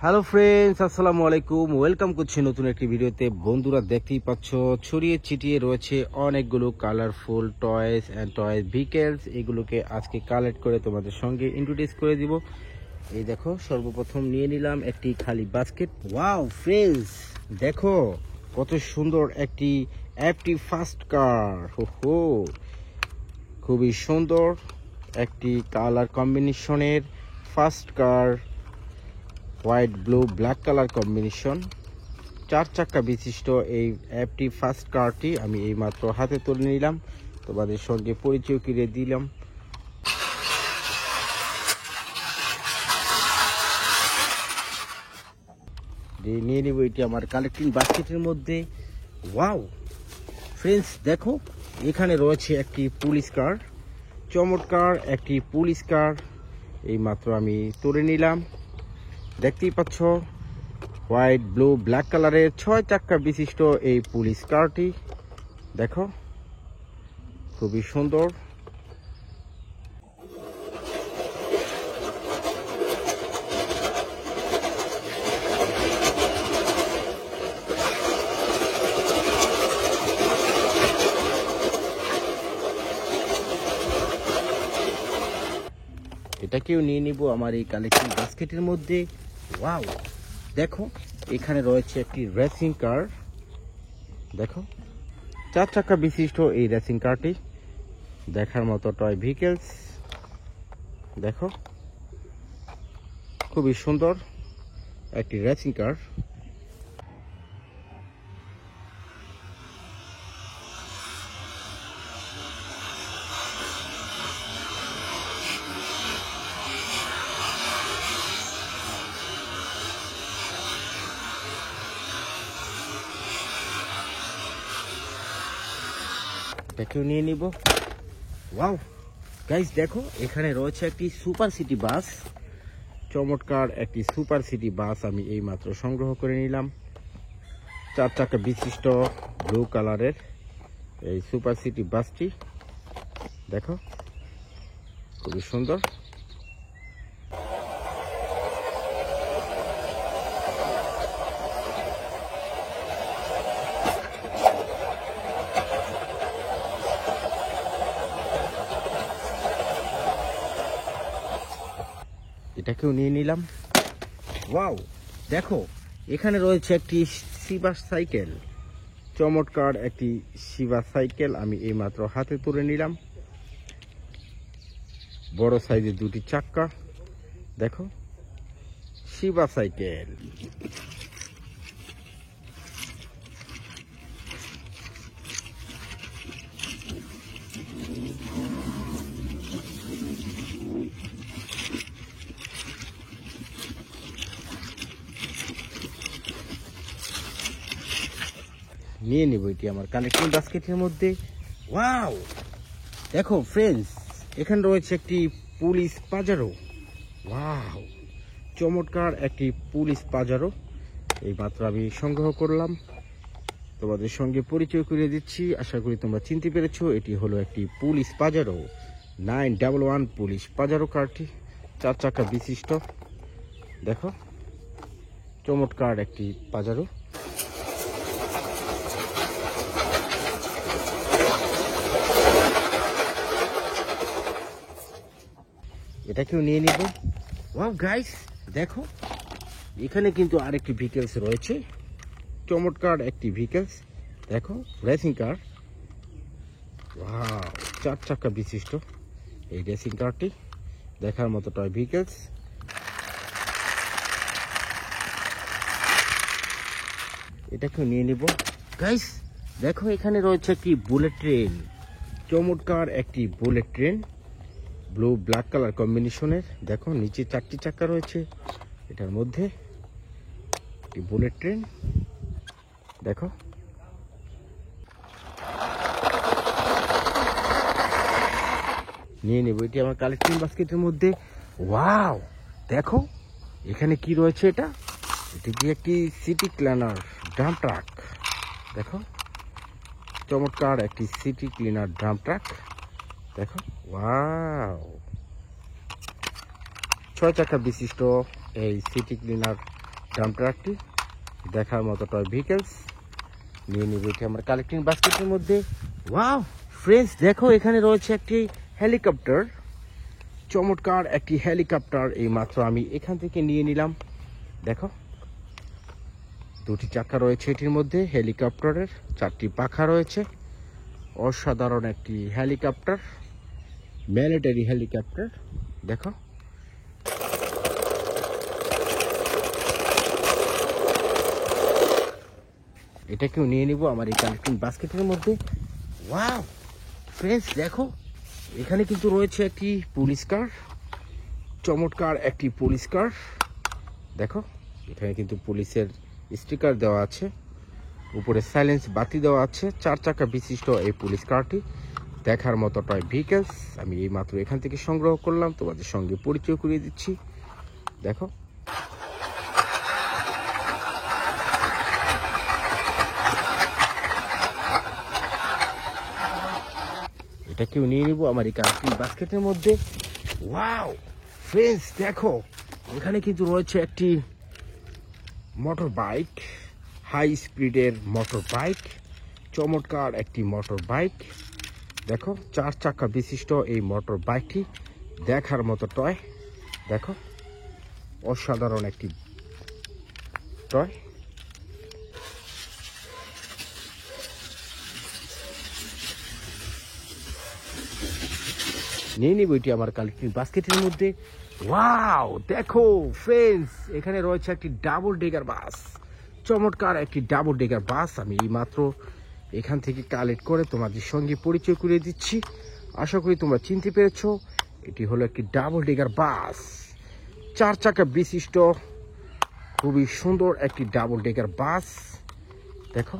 Hello friends, আসসালামু আলাইকুম। Welcome করছি নতুন একটি ভিডিওতে। বন্ধুরা, দেখতেই পাচ্ছ ছড়িয়ে ছিটিয়ে রয়েছে অনেকগুলো colourful toys and toys vehicles. এগুলোকে আজকে কালেক্ট করে তোমাদের সঙ্গে ইন্ট্রোডিউস করে দিব। এই দেখো, সর্বপ্রথম নিয়ে নিলাম একটি খালি বাস্কেট। ওয়াও ফ্রেন্ডস, দেখো কত সুন্দর একটি অ্যাপটি ফাস্ট কার। হো, খুবই সুন্দর একটি কালার কম্বিনেশনের fast car, white blue black colour combination, 4 চাকা বিশিষ্ট এই অ্যাপটি ফার্স্ট কারটি আমি এইমাত্র হাতে তুলে নিলাম, তোমাদের সঙ্গে পরিচয় করিয়ে দিলাম। নিয়ে নেব এটি আমার কালেক্টিং বাস্কেটের মধ্যে। ওয়াও ফ্রেন্ডস, দেখো এখানে রয়েছে একটি পুলিশ কার, চমৎকার একটি পুলিশ কার এইমাত্র আমি তুলে নিলাম। দেখতেই পাচ্ছ হোয়াইট ব্লু ব্ল্যাক কালারের 6 চাকা বিশিষ্ট এই পুলিশ কারটি। দেখো খুবই সুন্দর। এটাকেও নিয়ে নিব আমার এই কালেকশন বাস্কেটের মধ্যে। ওয়াও, দেখো এখানে রয়েছে একটি রেসিং কার। দেখো 4 চাকা বিশিষ্ট এই রেসিং কারটি, দেখার মতো টয় ভেহিকেলস। দেখো খুবই সুন্দর একটি রেসিং কার। এটাকেও নিয়ে নিব। ওয়াও গাইস, দেখো এখানে রয়েছে একটি সুপার সিটি বাস, চমৎকার একটি সুপার সিটি বাস আমি এই মাত্র সংগ্রহ করে নিলাম। 4 চাকা বিশিষ্ট ব্লু কালারের এই সুপার সিটি বাসটি, দেখো খুবই সুন্দর। এটাকেও নিয়ে নিলাম। ওয়াও, দেখো এখানে রয়েছে একটি শিবা সাইকেল, চমৎকার একটি শিবা সাইকেল আমি এই মাত্র হাতে তুলে নিলাম। বড় সাইজের 2টি চাক্কা, দেখো শিবা সাইকেল। নিয়ে নিব এটি আমার কালেকশন বাস্কেটের মধ্যে। ওয়াও, দেখো ফ্রেন্ডস, এখানে রয়েছে একটি পুলিশ পাজারো। ওয়াও, চমৎকার একটি পুলিশ পাজারো এই মাত্র আমি সংগ্রহ করলাম, তোমাদের সঙ্গে পরিচয় করিয়ে দিচ্ছি। আশা করি তোমরা চিনতে পেরেছো, এটি হলো একটি পুলিশ পাজারো 911 পুলিশ পাজারো কারটি, 4 চাকা বিশিষ্ট। দেখো চমৎকার একটি পাজারো। এটাকেও নিয়ে নিব। ওয়াও গাইস, দেখো এখানে কিন্তু আরেকটি ভেহিকেলস রয়েছে, চমৎকার একটি ভেহিকেলস। দেখো রেসিং কার। ওয়াও, 4 চাকা বিশিষ্ট এই রেসিং কারটি, দেখার মতো টয় ভেহিকেলস। এটাকেও নিয়ে নিব। গাইস দেখো এখানে রয়েছে একটি বুলেট ট্রেন, চমৎকার একটি bullet train, blue black colour কম্বিনেশনের। দেখো নিচে 4টি চাকা রয়েছে এটার মধ্যে, একটি বুলেট ট্রেন। দেখো নিয়ে নেব এটি আমার কালেকশন বাস্কেটের মধ্যে। ওয়াও, দেখো এখানে কি রয়েছে, এটি কি একটি সিটি ক্লিনার ডাম্প ট্রাক। দেখো চমৎকার একটি সিটি ক্লিনার ডাম্প ট্রাক। দেখো ওয়াও, 6 চাকা বিশিষ্ট এই সিটি ক্লিনার ডাম্প ট্রাকটি দেখার মতো টয় ভেহিকেলস নিয়ে নিব এটি আমার কালেক্টিং বাস্কেটের মধ্যে। ওয়াও ফ্রেন্ডস, দেখো এখানে রয়েছে একটি হেলিকপ্টার, চমৎকার একটি হেলিকপ্টার। এই মাত্র আমি এখান থেকে নিয়ে নিলাম। দেখো দুটি চাকা রয়েছে এটির মধ্যে, হেলিকপ্টারের 4টি পাখা রয়েছে। অসাধারণ একটি হেলিকপ্টার, মিলিটারি হেলিকপ্টার। দেখো এটাকেও নিয়ে নিব আমার এই কালেক্টিং বাস্কেটের মধ্যে। ওয়াও ফ্রেন্ডস, দেখো এখানে কিন্তু রয়েছে একটি পুলিশ কার, চমৎকার একটি পুলিশ কার। দেখো এখানে কিন্তু পুলিশের স্টিকার দেওয়া আছে, উপরে সাইলেন্স বাতি দেওয়া আছে। 4 চাকা বিশিষ্ট এই পুলিশ কারটি দেখার মতো টয় ভেহিকেলস আমি এই মাত্র এখান থেকে সংগ্রহ করলাম, তোমাদের সঙ্গে পরিচয় করিয়ে দিচ্ছি। দেখো এটাকেও নিয়ে নিব আমার এই কালেক্টিং বাস্কেটের মধ্যে। ওয়াও ফ্রেন্ডস, দেখো এখানে কিন্তু রয়েছে একটি মোটর বাইক, হাই স্পিডের মোটর বাইক, চমৎকার একটি মোটর বাইক। দেখো 4 চাকা বিশিষ্ট এই মোটর বাইকটি দেখার মতো টয়। দেখো অসাধারণ একটি টয়। নিয়ে নিব এটি আমার কালেক্টিং বাস্কেটের মধ্যে। ওয়াও দেখো ফ্রেন্ডস, এখানে রয়েছে একটি ডাবল ডেকার বাস, চমৎকার একটি ডাবল ডেকার বাস আমি এই মাত্র এখান থেকে কালেক্ট করে তোমাদের সঙ্গে পরিচয় করিয়ে দিচ্ছি। আশা করি তোমরা চিনতে পেরেছো, এটি হলো একটি ডাবল ডেকার বাস, 4 চাকা বিশিষ্ট খুবই সুন্দর একটি ডাবল ডেকার বাস। দেখো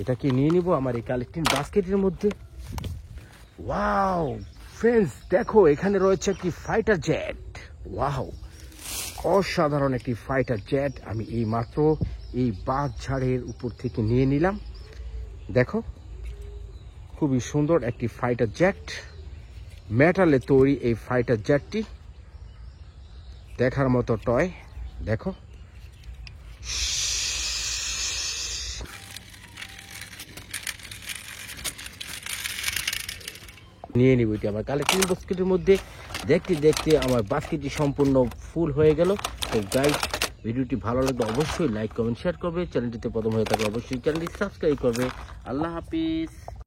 এটাকে নিয়ে নিব আমার এই কালেক্টিং বাস্কেটের মধ্যে। ওয়াও ফ্রেন্ডস, দেখো এখানে রয়েছে একটি ফাইটার জেট। ওয়াও অসাধারণ একটি ফাইটার জেট আমি এই মাত্র এই বাঁশ ঝাড়ের উপর থেকে নিয়ে নিলাম। দেখো খুবই সুন্দর একটি ফাইটার জেট, মেটালে তৈরি এই ফাইটার জেটটি দেখার মতো টয়। দেখো নিয়ে নিব এটি আমার কালেক্টিং বাস্কেটের মধ্যে। দেখতে দেখতে আমার বাস্কেটটি সম্পূর্ণ ফুল হয়ে গেল। তো গাইস, ভিডিওটি ভালো লাগলে অবশ্যই লাইক কমেন্ট শেয়ার করবে, চ্যানেলটিতে প্রথম হয়ে থাকলে অবশ্যই চ্যানেলটি সাবস্ক্রাইব করবে। আল্লাহ হাফিজ।